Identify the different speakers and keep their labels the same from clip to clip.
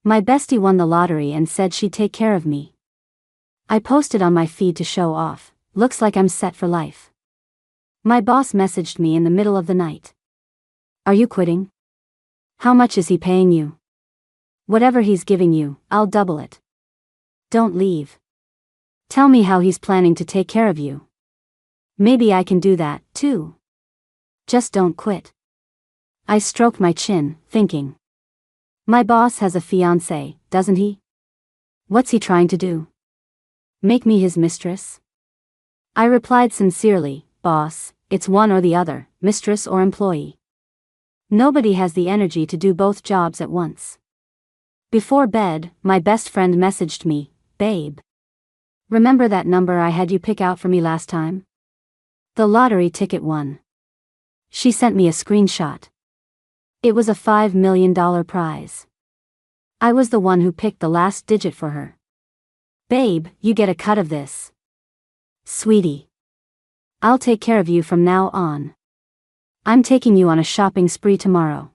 Speaker 1: My bestie won the lottery and said she'd take care of me. I posted on my feed to show off. Looks like I'm set for life. My boss messaged me in the middle of the night. Are you quitting? How much is he paying you? Whatever he's giving you, I'll double it. Don't leave. Tell me how he's planning to take care of you. Maybe I can do that, too. Just don't quit. I stroked my chin, thinking. My boss has a fiancé, doesn't he? What's he trying to do? Make me his mistress? I replied sincerely, boss, it's one or the other, mistress or employee. Nobody has the energy to do both jobs at once. Before bed, my best friend messaged me, babe. Remember that number I had you pick out for me last time? The lottery ticket won. She sent me a screenshot. It was a $5 million prize. I was the one who picked the last digit for her. Babe, you get a cut of this. Sweetie. I'll take care of you from now on. I'm taking you on a shopping spree tomorrow.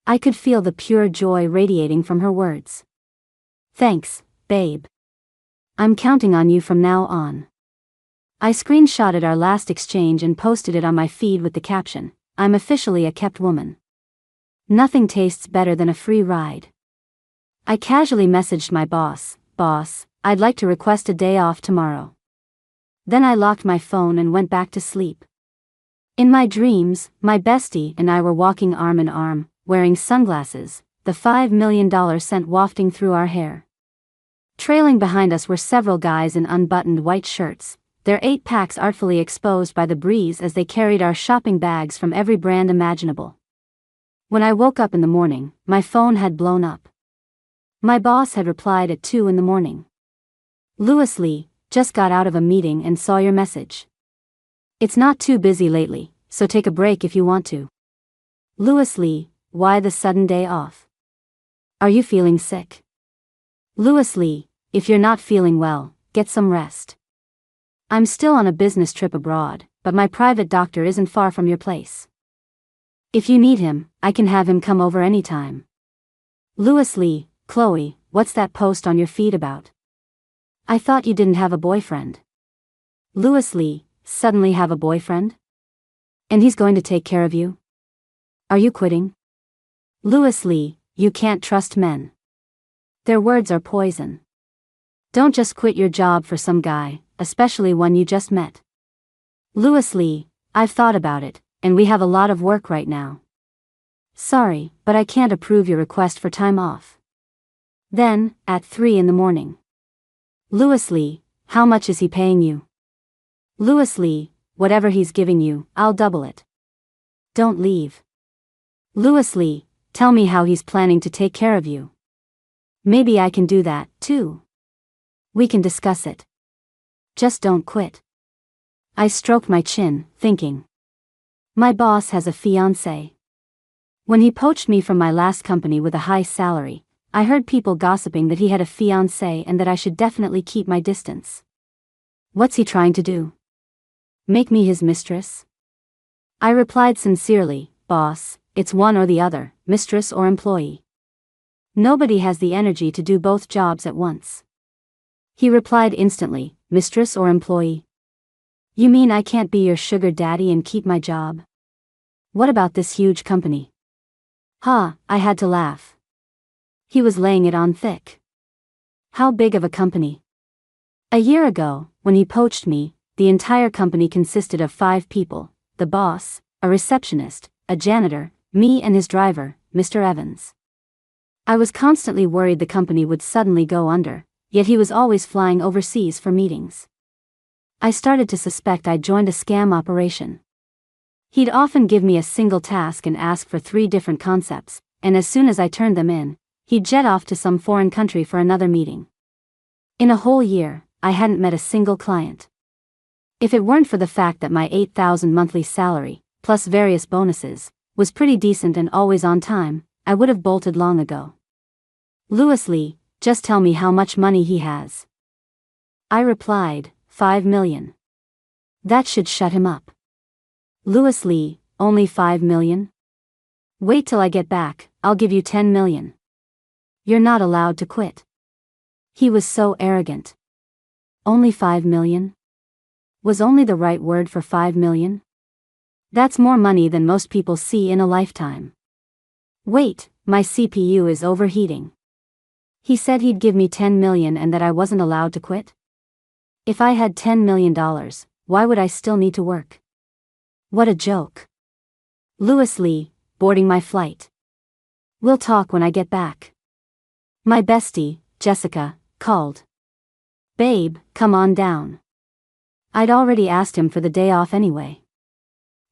Speaker 1: I could feel the pure joy radiating from her words. Thanks, babe. I'm counting on you from now on. I screenshotted our last exchange and posted it on my feed with the caption, I'm officially a kept woman. Nothing tastes better than a free ride. I casually messaged my boss, I'd like to request a day off tomorrow. Then I locked my phone and went back to sleep. In my dreams, my bestie and I were walking arm in arm, wearing sunglasses, the $5 million scent wafting through our hair. Trailing behind us were several guys in unbuttoned white shirts, their 8-packs artfully exposed by the breeze as they carried our shopping bags from every brand imaginable. When I woke up in the morning, my phone had blown up. My boss had replied at 2 a.m. Louis Lee, just got out of a meeting and saw your message. It's not too busy lately, so take a break if you want to. Louis Lee, why the sudden day off? Are you feeling sick? Louis Lee, if you're not feeling well, get some rest. I'm still on a business trip abroad, but my private doctor isn't far from your place. If you need him, I can have him come over anytime. Louis Lee, Chloe, what's that post on your feed about? I thought you didn't have a boyfriend. Louis Lee, suddenly have a boyfriend? And he's going to take care of you? Are you quitting? Louis Lee, you can't trust men. Their words are poison. Don't just quit your job for some guy, especially one you just met. Louis Lee, I've thought about it, and we have a lot of work right now. Sorry, but I can't approve your request for time off. Then, at 3 a.m. Louis Lee, how much is he paying you? Louis Lee, whatever he's giving you, I'll double it. Don't leave. Louis Lee, tell me how he's planning to take care of you. Maybe I can do that, too. We can discuss it. Just don't quit. I stroked my chin, thinking. My boss has a fiancé. When he poached me from my last company with a high salary, I heard people gossiping that he had a fiancé and that I should definitely keep my distance. What's he trying to do? Make me his mistress? I replied sincerely, boss, it's one or the other, mistress or employee. Nobody has the energy to do both jobs at once. He replied instantly, mistress or employee? You mean I can't be your sugar daddy and keep my job? What about this huge company? I had to laugh. He was laying it on thick. How big of a company? A year ago, when he poached me, the entire company consisted of 5 people, the boss, a receptionist, a janitor, me and his driver, Mr. Evans. I was constantly worried the company would suddenly go under, yet he was always flying overseas for meetings. I started to suspect I'd joined a scam operation. He'd often give me a single task and ask for 3 different concepts, and as soon as I turned them in, he'd jet off to some foreign country for another meeting. In a whole year, I hadn't met a single client. If it weren't for the fact that my $8,000 monthly salary, plus various bonuses, was pretty decent and always on time, I would have bolted long ago. Louis Lee, just tell me how much money he has. I replied, $5 million. That should shut him up. Louis Lee, only $5 million? Wait till I get back, I'll give you $10 million. You're not allowed to quit. He was so arrogant. Only 5 million? Was only the right word for 5 million? That's more money than most people see in a lifetime. Wait, my CPU is overheating. He said he'd give me 10 million and that I wasn't allowed to quit? If I had $10 million, why would I still need to work? What a joke. Louis Lee, boarding my flight. We'll talk when I get back. My bestie, Jessica, called. Babe, come on down. I'd already asked him for the day off anyway.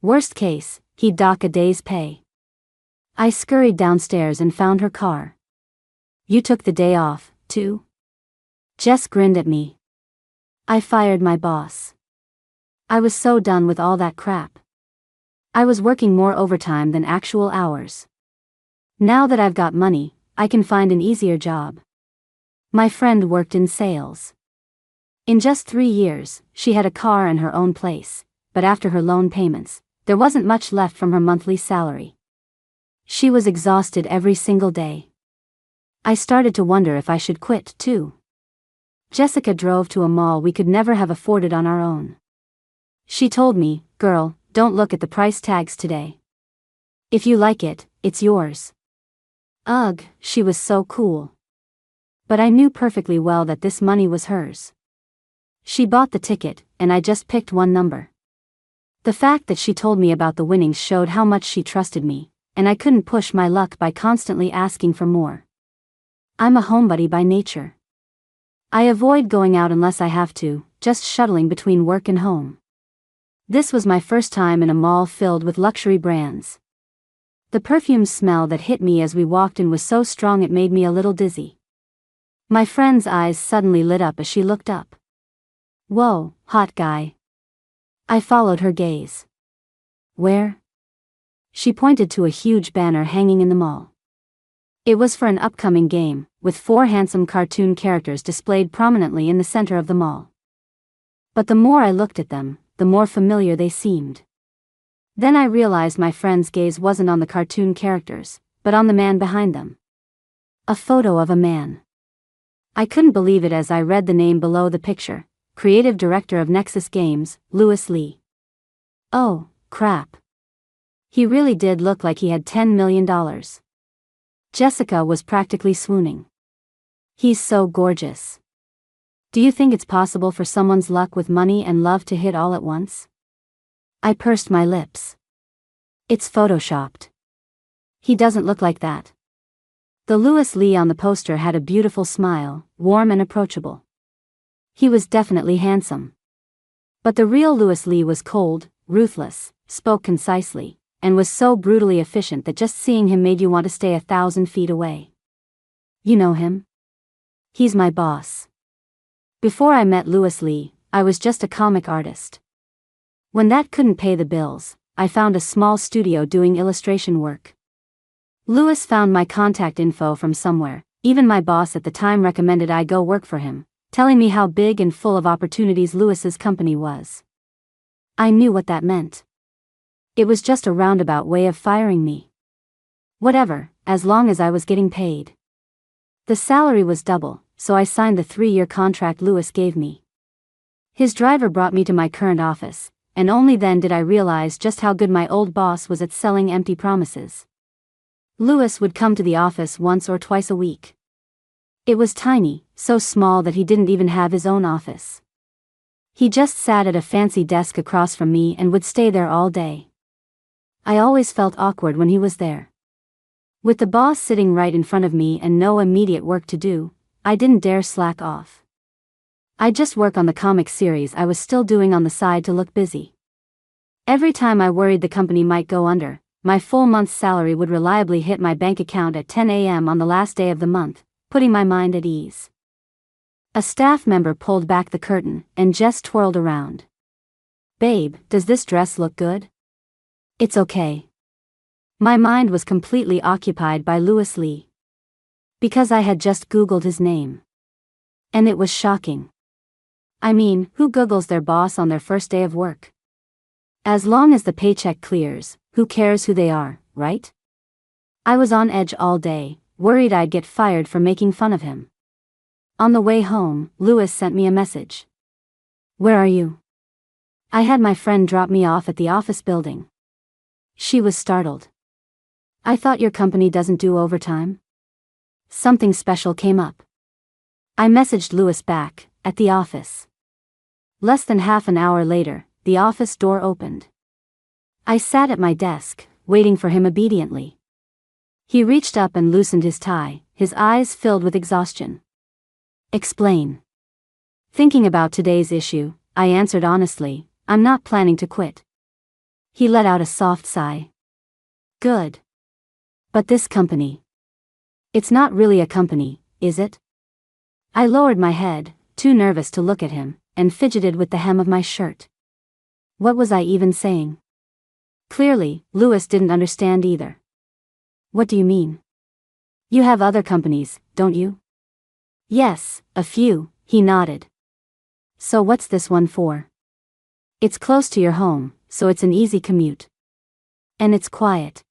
Speaker 1: Worst case, he'd dock a day's pay. I scurried downstairs and found her car. You took the day off, too? Jess grinned at me. I fired my boss. I was so done with all that crap. I was working more overtime than actual hours. Now that I've got money, I can find an easier job. My friend worked in sales. In just 3 years, she had a car and her own place, but after her loan payments, there wasn't much left from her monthly salary. She was exhausted every single day. I started to wonder if I should quit, too. Jessica drove to a mall we could never have afforded on our own. She told me, girl, don't look at the price tags today. If you like it, it's yours. Ugh, she was so cool. But I knew perfectly well that this money was hers. She bought the ticket, and I just picked one number. The fact that she told me about the winnings showed how much she trusted me, and I couldn't push my luck by constantly asking for more. I'm a homebody by nature. I avoid going out unless I have to, just shuttling between work and home. This was my first time in a mall filled with luxury brands. The perfume smell that hit me as we walked in was so strong it made me a little dizzy. My friend's eyes suddenly lit up as she looked up. Whoa, hot guy. I followed her gaze. Where? She pointed to a huge banner hanging in the mall. It was for an upcoming game, with 4 handsome cartoon characters displayed prominently in the center of the mall. But the more I looked at them, the more familiar they seemed. Then I realized my friend's gaze wasn't on the cartoon characters, but on the man behind them. A photo of a man. I couldn't believe it as I read the name below the picture, Creative Director of Nexus Games, Louis Lee. Oh, crap. He really did look like he had $10 million. Jessica was practically swooning. He's so gorgeous. Do you think it's possible for someone's luck with money and love to hit all at once? I pursed my lips. It's photoshopped. He doesn't look like that. The Louis Lee on the poster had a beautiful smile, warm and approachable. He was definitely handsome. But the real Louis Lee was cold, ruthless, spoke concisely, and was so brutally efficient that just seeing him made you want to stay 1,000 feet away. You know him? He's my boss. Before I met Louis Lee, I was just a comic artist. When that couldn't pay the bills, I found a small studio doing illustration work. Louis found my contact info from somewhere. Even my boss at the time recommended I go work for him, telling me how big and full of opportunities Louis's company was. I knew what that meant. It was just a roundabout way of firing me. Whatever, as long as I was getting paid. The salary was double, so I signed the 3-year contract Louis gave me. His driver brought me to my current office, and only then did I realize just how good my old boss was at selling empty promises. Louis would come to the office once or twice a week. It was tiny, so small that he didn't even have his own office. He just sat at a fancy desk across from me and would stay there all day. I always felt awkward when he was there. With the boss sitting right in front of me and no immediate work to do, I didn't dare slack off. I'd just work on the comic series I was still doing on the side to look busy. Every time I worried the company might go under, my full month's salary would reliably hit my bank account at 10 a.m. on the last day of the month, putting my mind at ease. A staff member pulled back the curtain, and Jess twirled around. Babe, does this dress look good? It's okay. My mind was completely occupied by Louis Lee. Because I had just Googled his name. And it was shocking. I mean, who Googles their boss on their first day of work? As long as the paycheck clears, who cares who they are, right? I was on edge all day, worried I'd get fired for making fun of him. On the way home, Louis sent me a message. "Where are you?" I had my friend drop me off at the office building. She was startled. "I thought your company doesn't do overtime?" Something special came up. I messaged Louis back, "At the office." Less than half an hour later, the office door opened. I sat at my desk, waiting for him obediently. He reached up and loosened his tie, his eyes filled with exhaustion. "Explain." Thinking about today's issue, I answered honestly, "I'm not planning to quit." He let out a soft sigh. "Good. But this company. It's not really a company, is it?" I lowered my head, too nervous to look at him, and fidgeted with the hem of my shirt. What was I even saying? Clearly, Louis didn't understand either. "What do you mean? You have other companies, don't you?" "Yes, a few," he nodded. "So what's this one for?" "It's close to your home, so it's an easy commute. And it's quiet."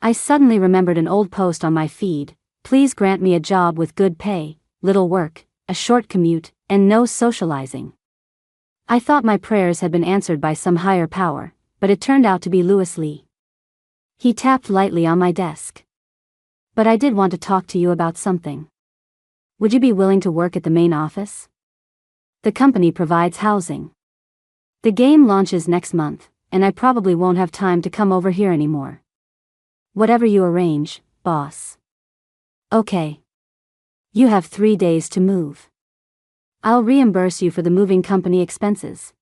Speaker 1: I suddenly remembered an old post on my feed, "Please grant me a job with good pay, little work, a short commute, and no socializing." I thought my prayers had been answered by some higher power, but it turned out to be Louis Lee. He tapped lightly on my desk. "But I did want to talk to you about something. Would you be willing to work at the main office? The company provides housing. The game launches next month, and I probably won't have time to come over here anymore. Whatever you arrange, boss." "Okay. You have 3 days to move. I'll reimburse you for the moving company expenses.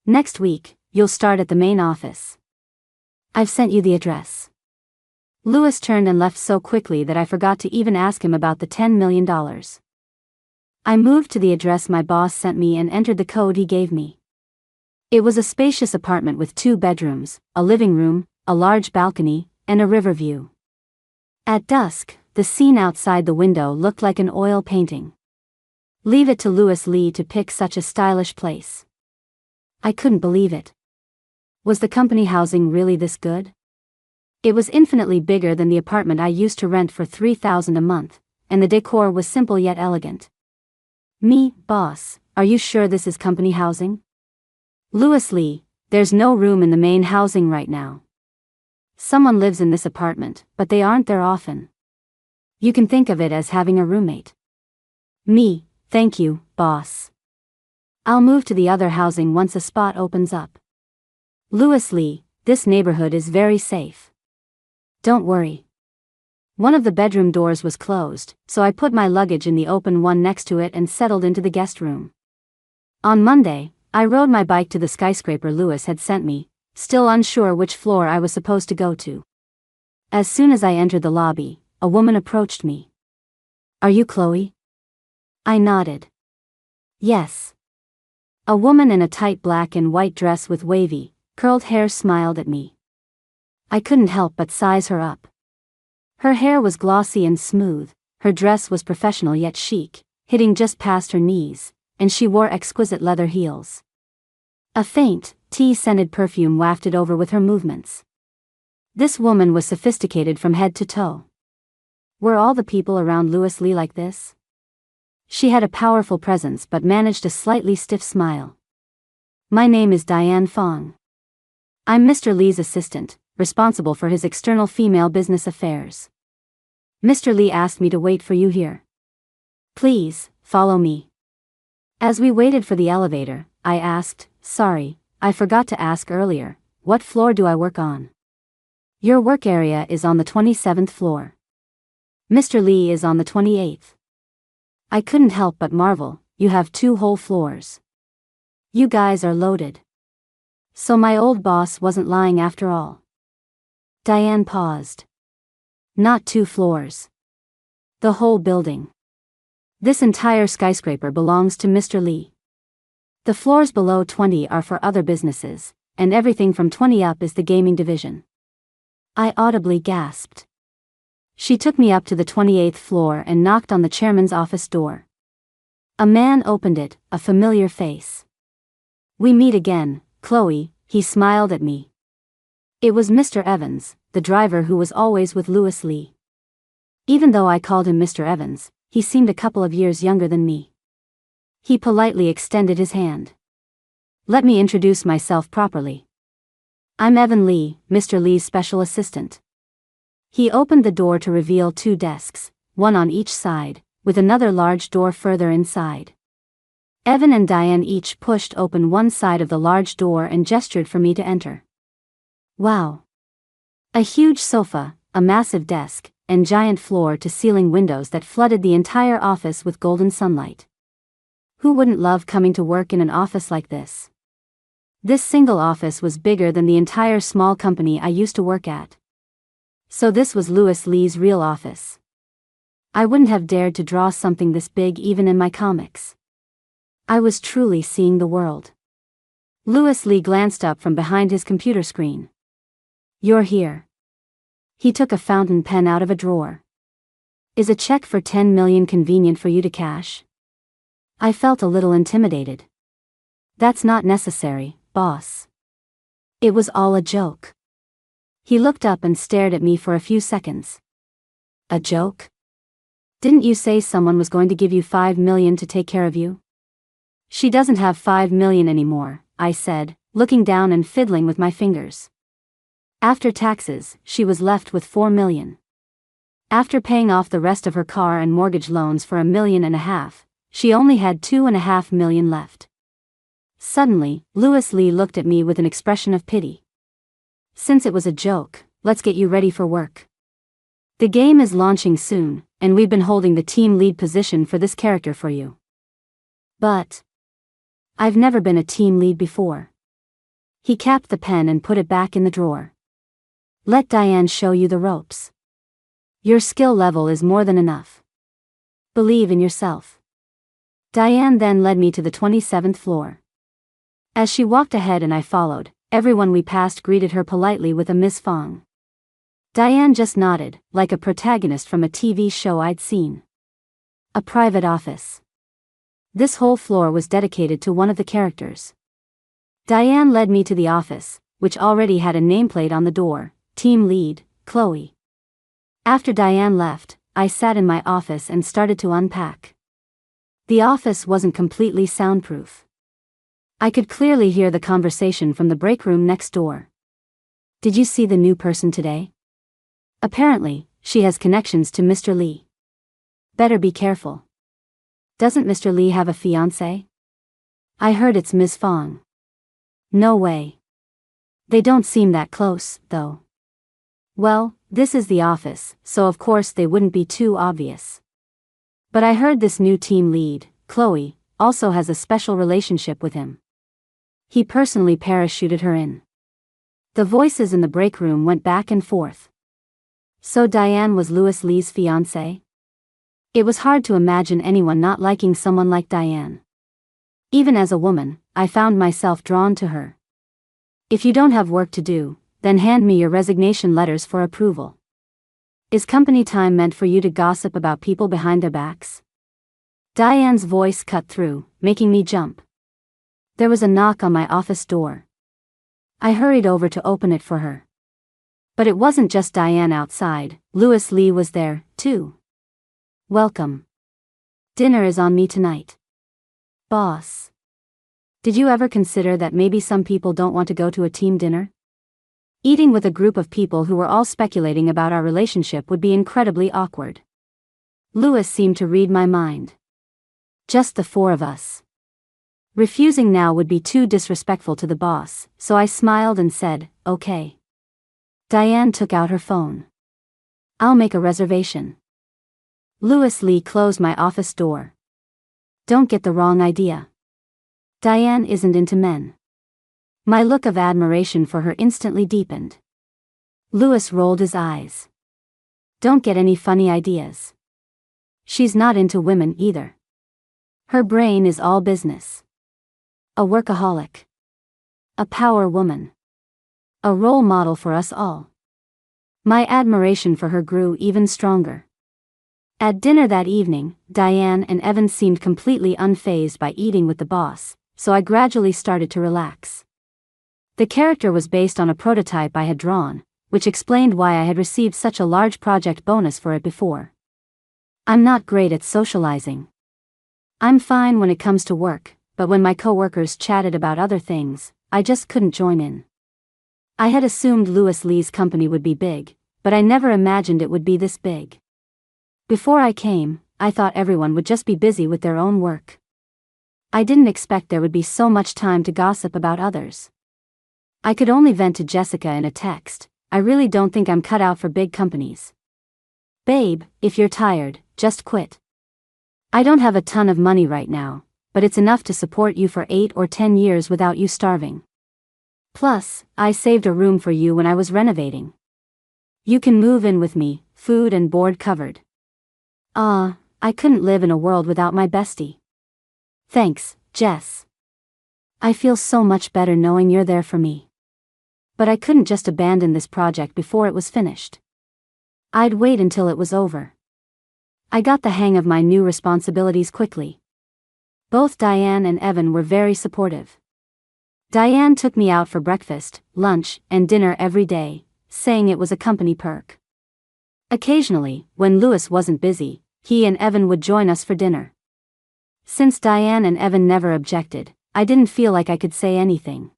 Speaker 1: Next week, you'll start at the main office. I've sent you the address." Louis turned and left so quickly that I forgot to even ask him about the $10 million. I moved to the address my boss sent me and entered the code he gave me. It was a spacious apartment with 2 bedrooms, a living room, a large balcony, and a river view. At dusk, the scene outside the window looked like an oil painting. Leave it to Louis Lee to pick such a stylish place. I couldn't believe it. Was the company housing really this good? It was infinitely bigger than the apartment I used to rent for $3,000 a month, and the decor was simple yet elegant. "Me, boss, are you sure this is company housing?" "Louis Lee, there's no room in the main housing right now. Someone lives in this apartment, but they aren't there often. You can think of it as having a roommate." "Me, thank you, boss. I'll move to the other housing once a spot opens up." "Louis Lee, this neighborhood is very safe. Don't worry." One of the bedroom doors was closed, so I put my luggage in the open one next to it and settled into the guest room. On Monday, I rode my bike to the skyscraper Louis had sent me, still unsure which floor I was supposed to go to. As soon as I entered the lobby, a woman approached me. "Are you Chloe?" I nodded. "Yes." A woman in a tight black and white dress with wavy, curled hair smiled at me. I couldn't help but size her up. Her hair was glossy and smooth, her dress was professional yet chic, hitting just past her knees, and she wore exquisite leather heels. A faint, tea-scented perfume wafted over with her movements. This woman was sophisticated from head to toe. Were all the people around Louis Lee like this? She had a powerful presence but managed a slightly stiff smile. "My name is Diane Fong. I'm Mr. Lee's assistant, responsible for his external female business affairs. Mr. Lee asked me to wait for you here. Please, follow me." As we waited for the elevator, I asked, "Sorry, I forgot to ask earlier, what floor do I work on?" "Your work area is on the 27th floor. Mr. Lee is on the 28th. I couldn't help but marvel, you have 2 whole floors. You guys are loaded. So my old boss wasn't lying after all." Diane paused. "Not 2 floors. The whole building. This entire skyscraper belongs to Mr. Lee. The floors below 20 are for other businesses, and everything from 20 up is the gaming division." I audibly gasped. She took me up to the 28th floor and knocked on the chairman's office door. A man opened it, a familiar face. "We meet again, Chloe," he smiled at me. It was Mr. Evans, the driver who was always with Louis Lee. Even though I called him Mr. Evans, he seemed a couple of years younger than me. He politely extended his hand. Let me introduce myself properly. I'm Evan Lee, Mr. Lee's special assistant. He opened the door to reveal 2 desks, one on each side, with another large door further inside. Evan and Diane each pushed open one side of the large door and gestured for me to enter. Wow! A huge sofa, a massive desk, and giant floor-to-ceiling windows that flooded the entire office with golden sunlight. Who wouldn't love coming to work in an office like this? This single office was bigger than the entire small company I used to work at. So this was Louis Lee's real office. I wouldn't have dared to draw something this big even in my comics. I was truly seeing the world. Louis Lee glanced up from behind his computer screen. You're here. He took a fountain pen out of a drawer. Is a check for $10 million convenient for you to cash? I felt a little intimidated. That's not necessary, boss. It was all a joke. He looked up and stared at me for a few seconds. A joke? Didn't you say someone was going to give you $5 million to take care of you? She doesn't have $5 million anymore, I said, looking down and fiddling with my fingers. After taxes, she was left with $4 million. After paying off the rest of her car and mortgage loans for $1.5 million, she only had $2.5 million left. Suddenly, Louis Lee looked at me with an expression of pity. Since it was a joke, let's get you ready for work. The game is launching soon, and we've been holding the team lead position for this character for you. But I've never been a team lead before. He capped the pen and put it back in the drawer. Let Diane show you the ropes. Your skill level is more than enough. Believe in yourself. Diane then led me to the 27th floor. As she walked ahead and I followed, everyone we passed greeted her politely with a Miss Fong. Diane just nodded, like a protagonist from a TV show I'd seen. A private office. This whole floor was dedicated to one of the characters. Diane led me to the office, which already had a nameplate on the door, Team Lead, Chloe. After Diane left, I sat in my office and started to unpack. The office wasn't completely soundproof. I could clearly hear the conversation from the break room next door. Did you see the new person today? Apparently, she has connections to Mr. Lee. Better be careful. Doesn't Mr. Lee have a fiancé? I heard it's Miss Fong. No way. They don't seem that close, though. Well, this is the office, so of course they wouldn't be too obvious. But I heard this new team lead, Chloe, also has a special relationship with him. He personally parachuted her in. The voices in the break room went back and forth. So Diane was Louis Lee's fiancé? It was hard to imagine anyone not liking someone like Diane. Even as a woman, I found myself drawn to her. If you don't have work to do, then hand me your resignation letters for approval. Is company time meant for you to gossip about people behind their backs? Diane's voice cut through, making me jump. There was a knock on my office door. I hurried over to open it for her. But it wasn't just Diane outside, Louis Lee was there, too. Welcome. Dinner is on me tonight. Boss. Did you ever consider that maybe some people don't want to go to a team dinner? Eating with a group of people who were all speculating about our relationship would be incredibly awkward. Louis seemed to read my mind. Just the 4 of us. Refusing now would be too disrespectful to the boss, so I smiled and said, okay. Diane took out her phone. I'll make a reservation. Louis Lee closed my office door. Don't get the wrong idea. Diane isn't into men. My look of admiration for her instantly deepened. Louis rolled his eyes. Don't get any funny ideas. She's not into women either. Her brain is all business. A workaholic. A power woman. A role model for us all. My admiration for her grew even stronger. At dinner that evening, Diane and Evan seemed completely unfazed by eating with the boss, so I gradually started to relax. The character was based on a prototype I had drawn, which explained why I had received such a large project bonus for it before. I'm not great at socializing. I'm fine when it comes to work, but when my coworkers chatted about other things, I just couldn't join in. I had assumed Louis Lee's company would be big, but I never imagined it would be this big. Before I came, I thought everyone would just be busy with their own work. I didn't expect there would be so much time to gossip about others. I could only vent to Jessica in a text. I really don't think I'm cut out for big companies. Babe, if you're tired, just quit. I don't have a ton of money right now, but it's enough to support you for 8 or 10 years without you starving. Plus, I saved a room for you when I was renovating. You can move in with me, food and board covered. I couldn't live in a world without my bestie. Thanks, Jess. I feel so much better knowing you're there for me. But I couldn't just abandon this project before it was finished. I'd wait until it was over. I got the hang of my new responsibilities quickly. Both Diane and Evan were very supportive. Diane took me out for breakfast, lunch, and dinner every day, saying it was a company perk. Occasionally, when Louis wasn't busy, he and Evan would join us for dinner. Since Diane and Evan never objected, I didn't feel like I could say anything.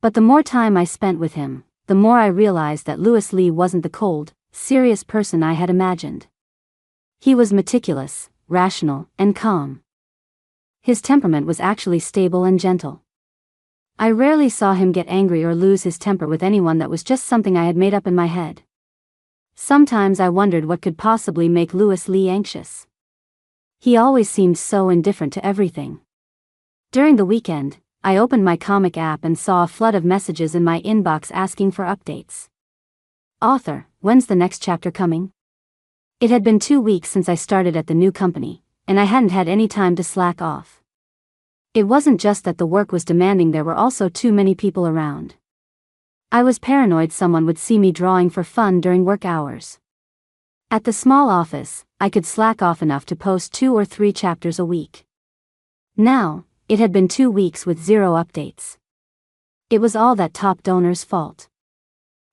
Speaker 1: But the more time I spent with him, the more I realized that Louis Lee wasn't the cold, serious person I had imagined. He was meticulous, rational, and calm. His temperament was actually stable and gentle. I rarely saw him get angry or lose his temper with anyone. That was just something I had made up in my head. Sometimes I wondered what could possibly make Louis Lee anxious. He always seemed so indifferent to everything. During the weekend, I opened my comic app and saw a flood of messages in my inbox asking for updates. Author, when's the next chapter coming? It had been 2 weeks since I started at the new company, and I hadn't had any time to slack off. It wasn't just that the work was demanding, there were also too many people around. I was paranoid someone would see me drawing for fun during work hours. At the small office, I could slack off enough to post 2 or 3 chapters a week. Now, it had been 2 weeks with 0 updates. It was all that top donor's fault.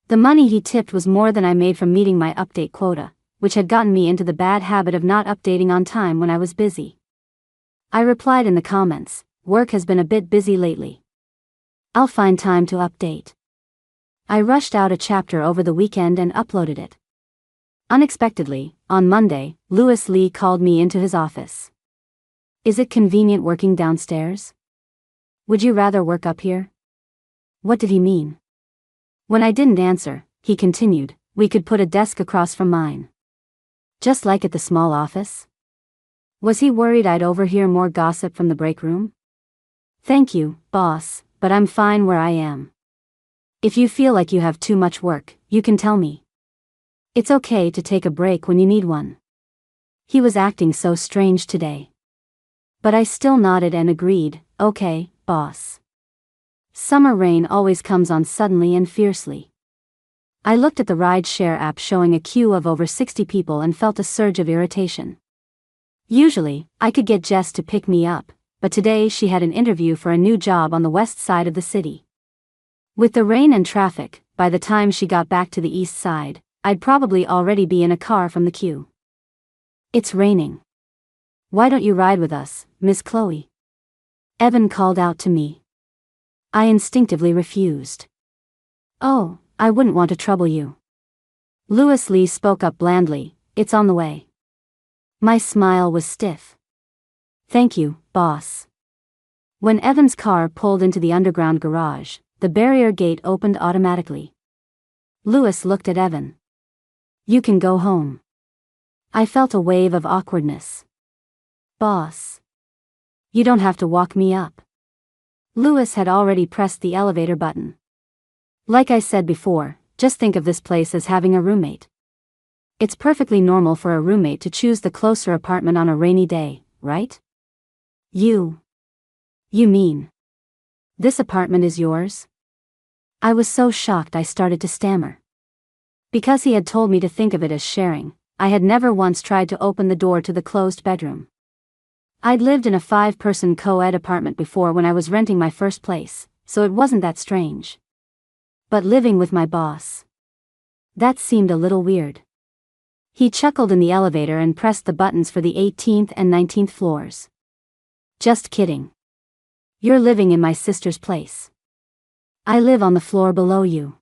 Speaker 1: The money he tipped was more than I made from meeting my update quota, which had gotten me into the bad habit of not updating on time when I was busy. I replied in the comments, "Work has been a bit busy lately. I'll find time to update." I rushed out a chapter over the weekend and uploaded it. Unexpectedly, on Monday, Louis Lee called me into his office. "Is it convenient working downstairs? Would you rather work up here?" What did he mean? When I didn't answer, he continued, "We could put a desk across from mine. Just like at the small office?" Was he worried I'd overhear more gossip from the break room? "Thank you, boss, but I'm fine where I am. If you feel like you have too much work, you can tell me. It's okay to take a break when you need one." He was acting so strange today. But I still nodded and agreed, "Okay, boss." Summer rain always comes on suddenly and fiercely. I looked at the ride-share app showing a queue of over 60 people and felt a surge of irritation. Usually, I could get Jess to pick me up, but today she had an interview for a new job on the west side of the city. With the rain and traffic, by the time she got back to the east side, I'd probably already be in a car from the queue. "It's raining. Why don't you ride with us, Miss Chloe?" Evan called out to me. I instinctively refused. "Oh, I wouldn't want to trouble you." Louis Lee spoke up blandly, "It's on the way." My smile was stiff. "Thank you, boss." When Evan's car pulled into the underground garage, the barrier gate opened automatically. Louis looked at Evan. "You can go home." I felt a wave of awkwardness. "Boss. You don't have to walk me up." Louis had already pressed the elevator button. "Like I said before, just think of this place as having a roommate. It's perfectly normal for a roommate to choose the closer apartment on a rainy day, right? You mean this apartment is yours?" I was so shocked I started to stammer. Because he had told me to think of it as sharing, I had never once tried to open the door to the closed bedroom. I'd lived in a 5-person co-ed apartment before when I was renting my first place, so it wasn't that strange. But living with my boss, that seemed a little weird. He chuckled in the elevator and pressed the buttons for the 18th and 19th floors. Just kidding. You're living in my sister's place. I live on the floor below you.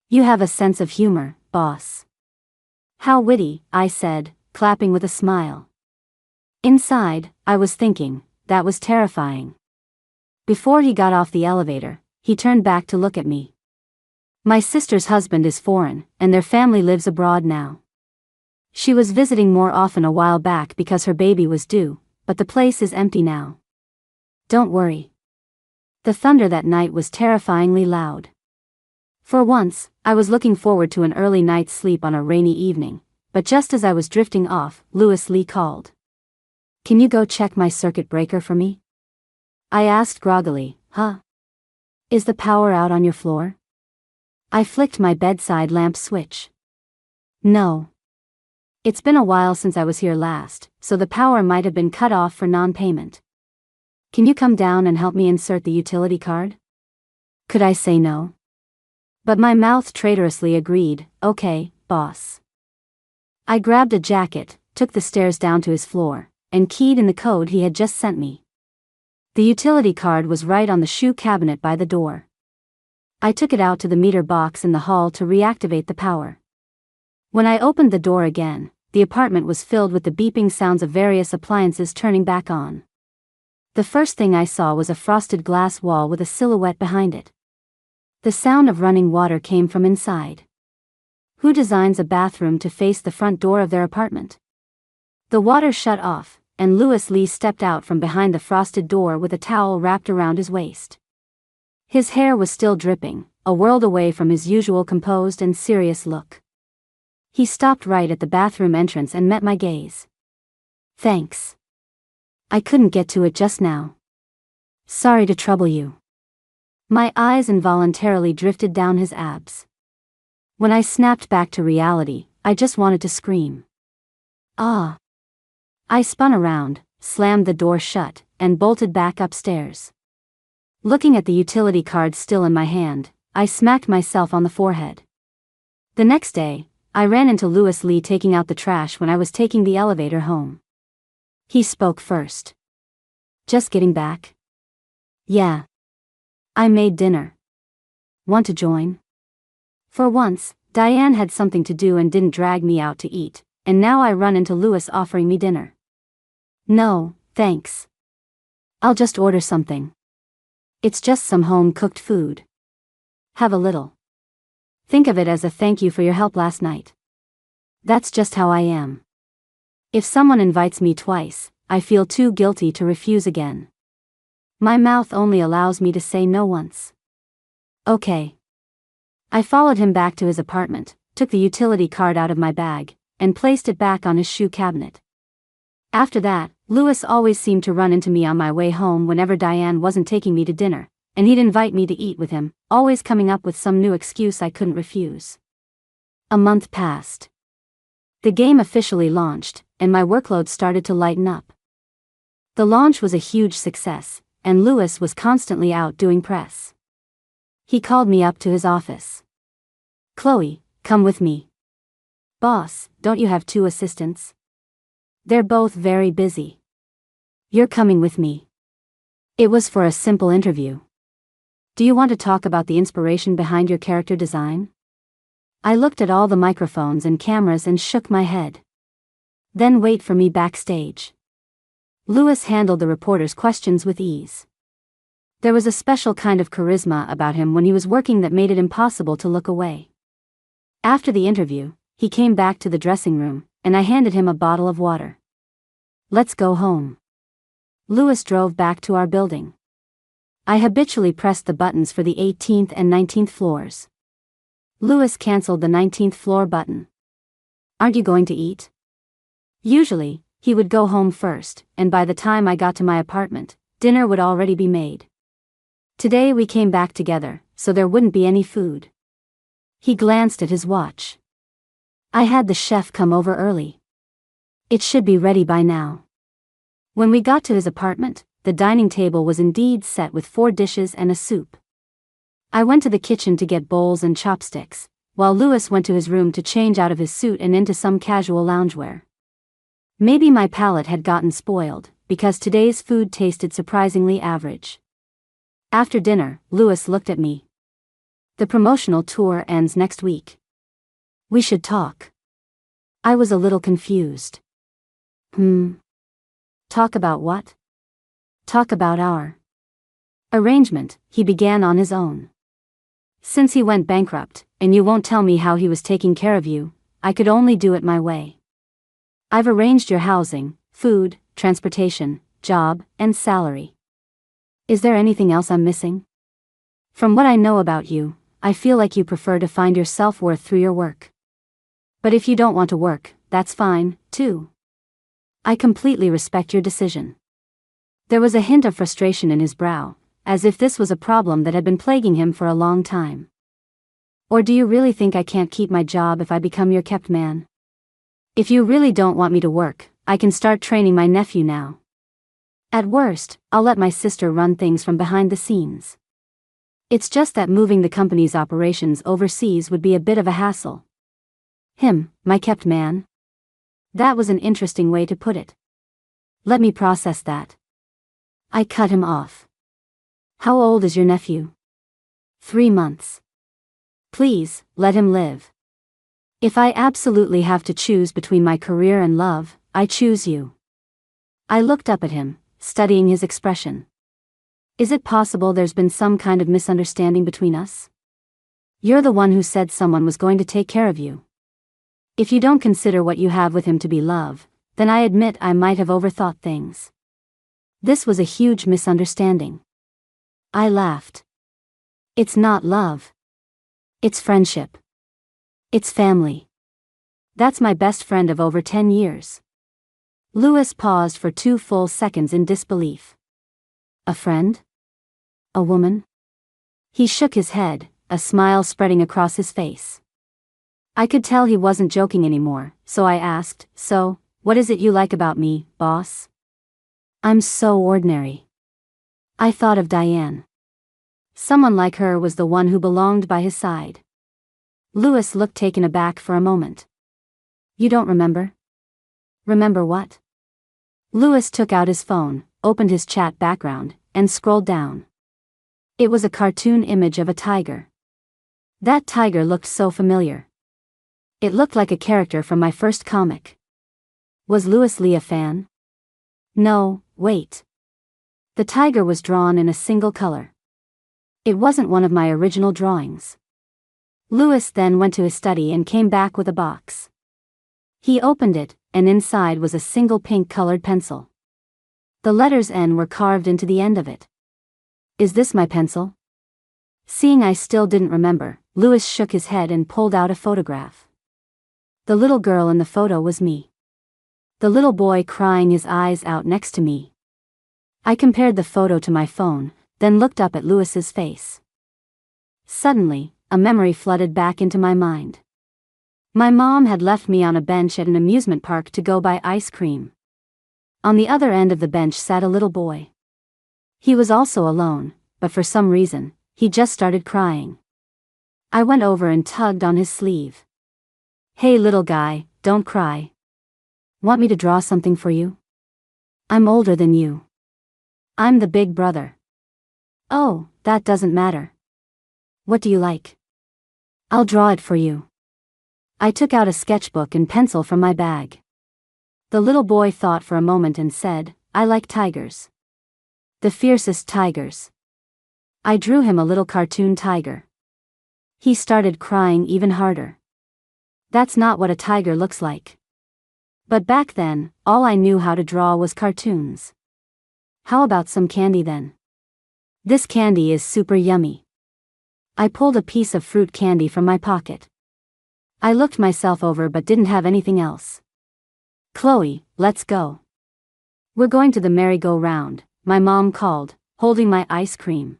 Speaker 1: You have a sense of humor, boss. How witty, I said, clapping with a smile. Inside, I was thinking, that was terrifying. Before he got off the elevator, he turned back to look at me. My sister's husband is foreign, and their family lives abroad now. She was visiting more often a while back because her baby was due, but the place is empty now. Don't worry. The thunder that night was terrifyingly loud. For once, I was looking forward to an early night's sleep on a rainy evening, but just as I was drifting off, Louis Lee called. Can you go check my circuit breaker for me? I asked groggily, huh? Is the power out on your floor? I flicked my bedside lamp switch. No. It's been a while since I was here last, so the power might have been cut off for non-payment. Can you come down and help me insert the utility card? Could I say no? But my mouth traitorously agreed, okay, boss. I grabbed a jacket, took the stairs down to his floor, and keyed in the code he had just sent me. The utility card was right on the shoe cabinet by the door. I took it out to the meter box in the hall to reactivate the power. When I opened the door again, the apartment was filled with the beeping sounds of various appliances turning back on. The first thing I saw was a frosted glass wall with a silhouette behind it. The sound of running water came from inside. Who designs a bathroom to face the front door of their apartment? The water shut off, and Louis Lee stepped out from behind the frosted door with a towel wrapped around his waist. His hair was still dripping, a world away from his usual composed and serious look. He stopped right at the bathroom entrance and met my gaze. Thanks. I couldn't get to it just now. Sorry to trouble you. My eyes involuntarily drifted down his abs. When I snapped back to reality, I just wanted to scream. Ah. I spun around, slammed the door shut, and bolted back upstairs. Looking at the utility card still in my hand, I smacked myself on the forehead. The next day, I ran into Louis Lee taking out the trash when I was taking the elevator home. He spoke first. Just getting back? Yeah. I made dinner. Want to join? For once, Diane had something to do and didn't drag me out to eat, and now I run into Louis offering me dinner. No, thanks. I'll just order something. It's just some home-cooked food. Have a little. Think of it as a thank you for your help last night. That's just how I am. If someone invites me twice, I feel too guilty to refuse again. My mouth only allows me to say no once. Okay. I followed him back to his apartment, took the utility card out of my bag, and placed it back on his shoe cabinet. After that, Louis always seemed to run into me on my way home whenever Diane wasn't taking me to dinner, and he'd invite me to eat with him, always coming up with some new excuse I couldn't refuse. A month passed. The game officially launched, and my workload started to lighten up. The launch was a huge success, and Louis was constantly out doing press. He called me up to his office. Chloe, come with me. Boss, don't you have 2 assistants? They're both very busy. You're coming with me. It was for a simple interview. Do you want to talk about the inspiration behind your character design? I looked at all the microphones and cameras and shook my head. Then wait for me backstage. Louis handled the reporters' questions with ease. There was a special kind of charisma about him when he was working that made it impossible to look away. After the interview, he came back to the dressing room, and I handed him a bottle of water. Let's go home. Louis drove back to our building. I habitually pressed the buttons for the 18th and 19th floors. Louis canceled the 19th floor button. Aren't you going to eat? Usually, he would go home first, and by the time I got to my apartment, dinner would already be made. Today we came back together, so there wouldn't be any food. He glanced at his watch. I had the chef come over early. It should be ready by now. When we got to his apartment, the dining table was indeed set with 4 dishes and a soup. I went to the kitchen to get bowls and chopsticks, while Louis went to his room to change out of his suit and into some casual loungewear. Maybe my palate had gotten spoiled, because today's food tasted surprisingly average. After dinner, Louis looked at me. The promotional tour ends next week. We should talk. I was a little confused. Talk about what? Talk about our arrangement, he began on his own. Since he went bankrupt, and you won't tell me how he was taking care of you, I could only do it my way. I've arranged your housing, food, transportation, job, and salary. Is there anything else I'm missing? From what I know about you, I feel like you prefer to find your self-worth through your work. But if you don't want to work, that's fine, too. I completely respect your decision. There was a hint of frustration in his brow, as if this was a problem that had been plaguing him for a long time. Or do you really think I can't keep my job if I become your kept man? If you really don't want me to work, I can start training my nephew now. At worst, I'll let my sister run things from behind the scenes. It's just that moving the company's operations overseas would be a bit of a hassle. My kept man? That was an interesting way to put it. Let me process that. I cut him off. How old is your nephew? 3 months. Please, let him live. If I absolutely have to choose between my career and love, I choose you. I looked up at him, studying his expression. Is it possible there's been some kind of misunderstanding between us? You're the one who said someone was going to take care of you. If you don't consider what you have with him to be love, then I admit I might have overthought things. This was a huge misunderstanding. I laughed. It's not love. It's friendship. It's family. That's my best friend of over 10 years. Louis paused for 2 full seconds in disbelief. A friend? A woman? He shook his head, a smile spreading across his face. I could tell he wasn't joking anymore, so I asked, so, what is it you like about me, boss? I'm so ordinary. I thought of Diane. Someone like her was the one who belonged by his side. Louis looked taken aback for a moment. You don't remember? Remember what? Louis took out his phone, opened his chat background, and scrolled down. It was a cartoon image of a tiger. That tiger looked so familiar. It looked like a character from my first comic. Was Louis Lee a fan? No, wait. The tiger was drawn in a single color. It wasn't one of my original drawings. Louis then went to his study and came back with a box. He opened it, and inside was a single pink-colored pencil. The letters N were carved into the end of it. Is this my pencil? Seeing I still didn't remember, Louis shook his head and pulled out a photograph. The little girl in the photo was me. The little boy crying his eyes out next to me. I compared the photo to my phone, then looked up at Louis's face. Suddenly, a memory flooded back into my mind. My mom had left me on a bench at an amusement park to go buy ice cream. On the other end of the bench sat a little boy. He was also alone, but for some reason, he just started crying. I went over and tugged on his sleeve. Hey little guy, don't cry. Want me to draw something for you? I'm older than you. I'm the big brother. Oh, that doesn't matter. What do you like? I'll draw it for you. I took out a sketchbook and pencil from my bag. The little boy thought for a moment and said, I like tigers. The fiercest tigers. I drew him a little cartoon tiger. He started crying even harder. That's not what a tiger looks like. But back then, all I knew how to draw was cartoons. How about some candy then? This candy is super yummy. I pulled a piece of fruit candy from my pocket. I looked myself over but didn't have anything else. Chloe, let's go. We're going to the merry-go-round, my mom called, holding my ice cream.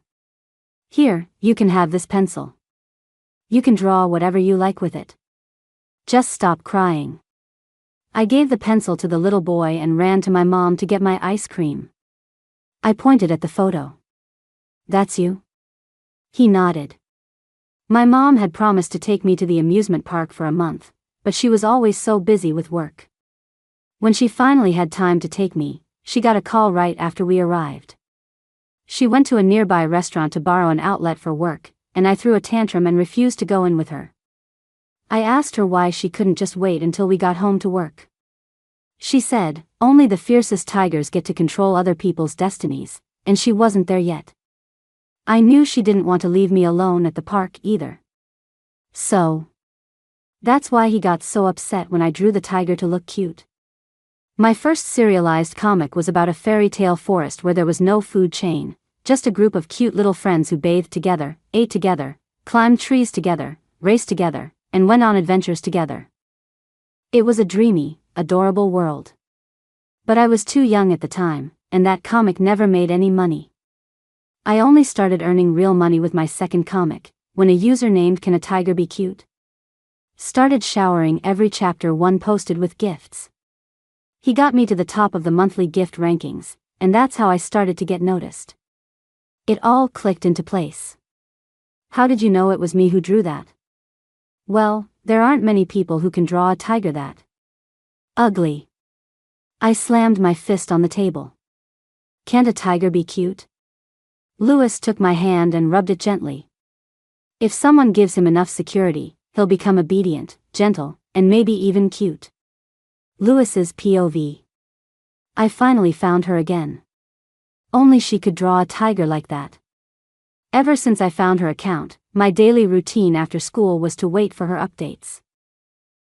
Speaker 1: Here, you can have this pencil. You can draw whatever you like with it. Just stop crying. I gave the pencil to the little boy and ran to my mom to get my ice cream. I pointed at the photo. That's you? He nodded. My mom had promised to take me to the amusement park for a month, but she was always so busy with work. When she finally had time to take me, she got a call right after we arrived. She went to a nearby restaurant to borrow an outlet for work, and I threw a tantrum and refused to go in with her. I asked her why she couldn't just wait until we got home to work. She said, only the fiercest tigers get to control other people's destinies, and she wasn't there yet. I knew she didn't want to leave me alone at the park either. So that's why he got so upset when I drew the tiger to look cute. My first serialized comic was about a fairy tale forest where there was no food chain, just a group of cute little friends who bathed together, ate together, climbed trees together, raced together, and went on adventures together. It was a dreamy, adorable world. But I was too young at the time, and that comic never made any money. I only started earning real money with my second comic, when a user named Can a Tiger Be Cute? Started showering every chapter one posted with gifts. He got me to the top of the monthly gift rankings, and that's how I started to get noticed. It all clicked into place. How did you know it was me who drew that? Well, there aren't many people who can draw a tiger that ugly. I slammed my fist on the table. Can't a tiger be cute? Lewis took my hand and rubbed it gently. If someone gives him enough security, he'll become obedient, gentle, and maybe even cute. Lewis's POV. I finally found her again. Only she could draw a tiger like that. Ever since I found her account, my daily routine after school was to wait for her updates.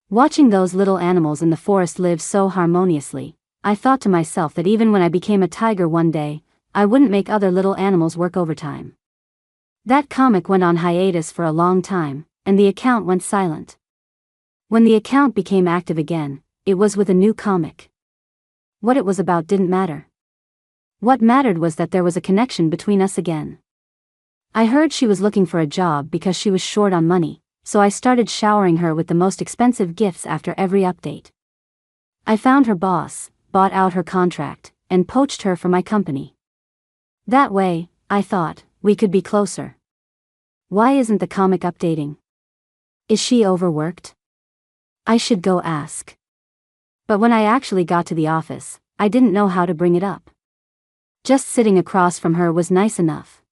Speaker 1: Watching those little animals in the forest live so harmoniously, I thought to myself that even when I became a tiger one day, I wouldn't make other little animals work overtime. That comic went on hiatus for a long time, and the account went silent. When the account became active again, it was with a new comic. What it was about didn't matter. What mattered was that there was a connection between us again. I heard she was looking for a job because she was short on money, so I started showering her with the most expensive gifts after every update. I found her boss, bought out her contract, and poached her for my company. That way, I thought, we could be closer. Why isn't the comic updating? Is she overworked? I should go ask. But when I actually got to the office, I didn't know how to bring it up. Just sitting across from her was nice enough.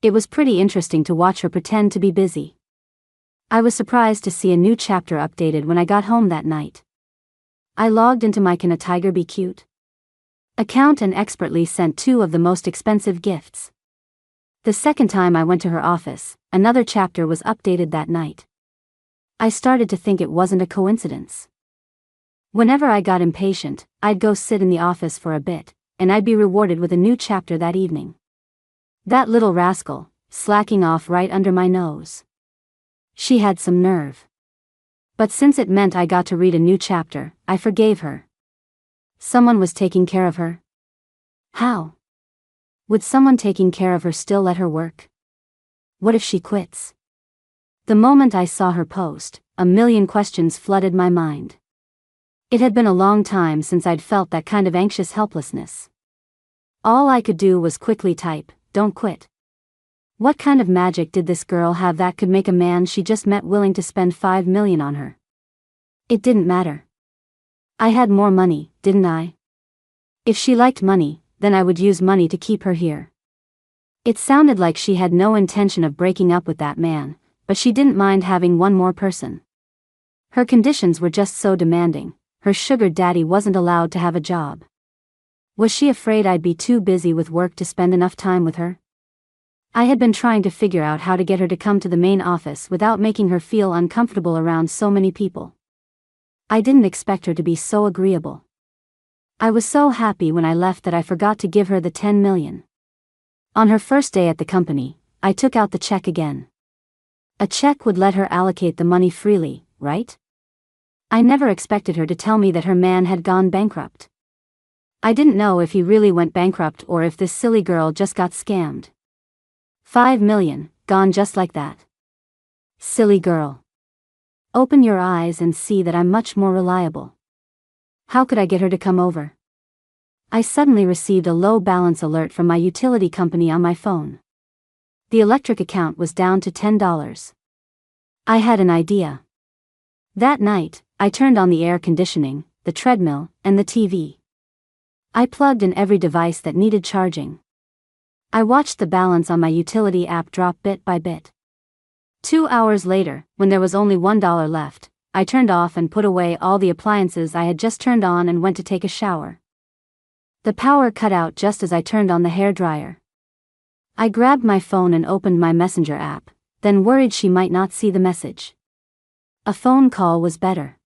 Speaker 1: It was pretty interesting to watch her pretend to be busy. I was surprised to see a new chapter updated when I got home that night. I logged into my Can a Tiger Be Cute? Account and expertly sent 2 of the most expensive gifts. The second time I went to her office, another chapter was updated that night. I started to think it wasn't a coincidence. Whenever I got impatient, I'd go sit in the office for a bit, and I'd be rewarded with a new chapter that evening. That little rascal, slacking off right under my nose. She had some nerve. But since it meant I got to read a new chapter, I forgave her. Someone was taking care of her. How? Would someone taking care of her still let her work? What if she quits? The moment I saw her post, a million questions flooded my mind. It had been a long time since I'd felt that kind of anxious helplessness. All I could do was quickly type, "Don't quit." What kind of magic did this girl have that could make a man she just met willing to spend $5 million on her? It didn't matter. I had more money, didn't I? If she liked money, then I would use money to keep her here. It sounded like she had no intention of breaking up with that man, but she didn't mind having one more person. Her conditions were just so demanding. Her sugar daddy wasn't allowed to have a job. Was she afraid I'd be too busy with work to spend enough time with her? I had been trying to figure out how to get her to come to the main office without making her feel uncomfortable around so many people. I didn't expect her to be so agreeable. I was so happy when I left that I forgot to give her the $10 million. On her first day at the company, I took out the check again. A check would let her allocate the money freely, right? I never expected her to tell me that her man had gone bankrupt. I didn't know if he really went bankrupt or if this silly girl just got scammed. $5 million, gone just like that. Silly girl. Open your eyes and see that I'm much more reliable. How could I get her to come over? I suddenly received a low balance alert from my utility company on my phone. The electric account was down to $10. I had an idea. That night, I turned on the air conditioning, the treadmill, and the TV. I plugged in every device that needed charging. I watched the balance on my utility app drop bit by bit. 2 hours later, when there was only $1 left, I turned off and put away all the appliances I had just turned on and went to take a shower. The power cut out just as I turned on the hairdryer. I grabbed my phone and opened my Messenger app, then worried she might not see the message. A phone call was better.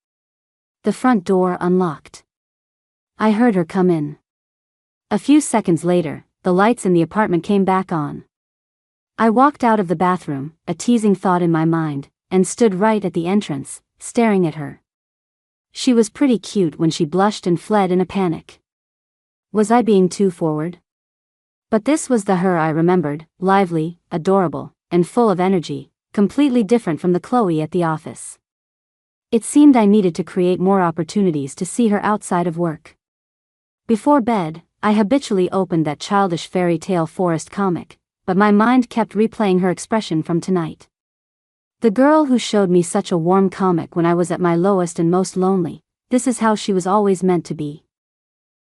Speaker 1: The front door unlocked. I heard her come in. A few seconds later, the lights in the apartment came back on. I walked out of the bathroom, a teasing thought in my mind, and stood right at the entrance, staring at her. She was pretty cute when she blushed and fled in a panic. Was I being too forward? But this was the her I remembered, lively, adorable, and full of energy, completely different from the Chloe at the office. It seemed I needed to create more opportunities to see her outside of work. Before bed, I habitually opened that childish fairy tale forest comic, but my mind kept replaying her expression from tonight. The girl who showed me such a warm comic when I was at my lowest and most lonely, this is how she was always meant to be.